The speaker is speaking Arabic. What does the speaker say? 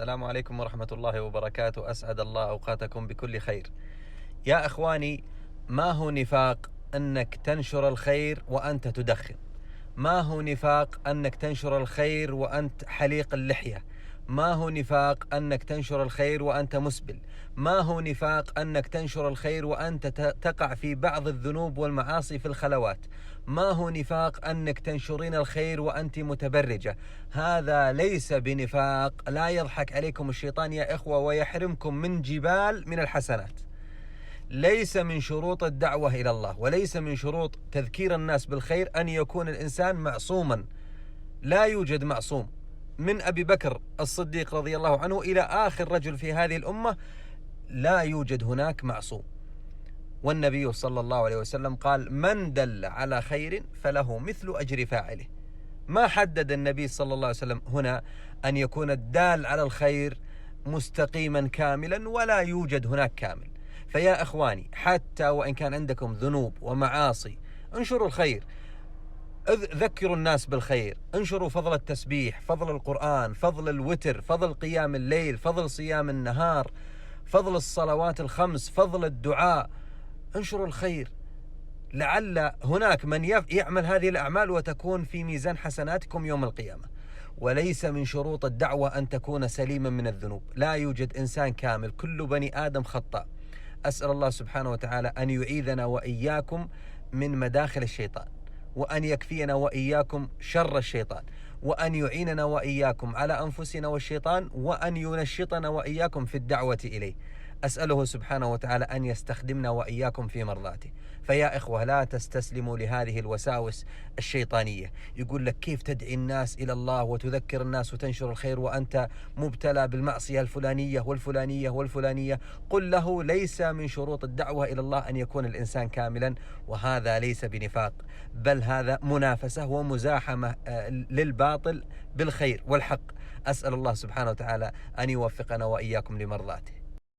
السلام عليكم ورحمة الله وبركاته. أسعد الله أوقاتكم بكل خير. يا إخواني، ما هو نفاق أنك تنشر الخير وأنت تدخن؟ ما هو نفاق أنك تنشر الخير وأنت حليق اللحية؟ ما هو نفاق أنك تنشر الخير وأنت مسبل؟ ما هو نفاق أنك تنشر الخير وأنت تقع في بعض الذنوب والمعاصي في الخلوات؟ ما هو نفاق أنك تنشرين الخير وأنت متبرجة؟ هذا ليس بنفاق. لا يضحك عليكم الشيطان يا إخوة ويحرمكم من جبال من الحسنات. ليس من شروط الدعوة إلى الله وليس من شروط تذكير الناس بالخير أن يكون الإنسان معصوما. لا يوجد معصوم، من أبي بكر الصديق رضي الله عنه إلى آخر رجل في هذه الأمة لا يوجد هناك معصوم. والنبي صلى الله عليه وسلم قال: من دل على خير فله مثل أجر فاعله. ما حدد النبي صلى الله عليه وسلم هنا أن يكون الدال على الخير مستقيما كاملا، ولا يوجد هناك كامل. فيا إخواني، حتى وإن كان عندكم ذنوب ومعاصي، انشروا الخير، ذكروا الناس بالخير، انشروا فضل التسبيح، فضل القرآن، فضل الوتر، فضل قيام الليل، فضل صيام النهار، فضل الصلوات الخمس، فضل الدعاء. انشروا الخير لعل هناك من يعمل هذه الأعمال وتكون في ميزان حسناتكم يوم القيامة. وليس من شروط الدعوة أن تكون سليما من الذنوب. لا يوجد إنسان كامل، كل بني آدم خطاء. أسأل الله سبحانه وتعالى أن يعيذنا وإياكم من مداخل الشيطان، وأن يكفينا وإياكم شر الشيطان، وأن يعيننا وإياكم على أنفسنا والشيطان، وأن ينشطنا وإياكم في الدعوة إليه. أسأله سبحانه وتعالى أن يستخدمنا وإياكم في مرضاته. فيا إخوة، لا تستسلموا لهذه الوساوس الشيطانية. يقول لك: كيف تدعي الناس إلى الله وتذكر الناس وتنشر الخير وأنت مبتلى بالمعصية الفلانية والفلانية والفلانية؟ قل له: ليس من شروط الدعوة إلى الله أن يكون الإنسان كاملا، وهذا ليس بنفاق، بل هذا منافسة ومزاحمة للباطل بالخير والحق. أسأل الله سبحانه وتعالى أن يوفقنا وإياكم لمرضاته.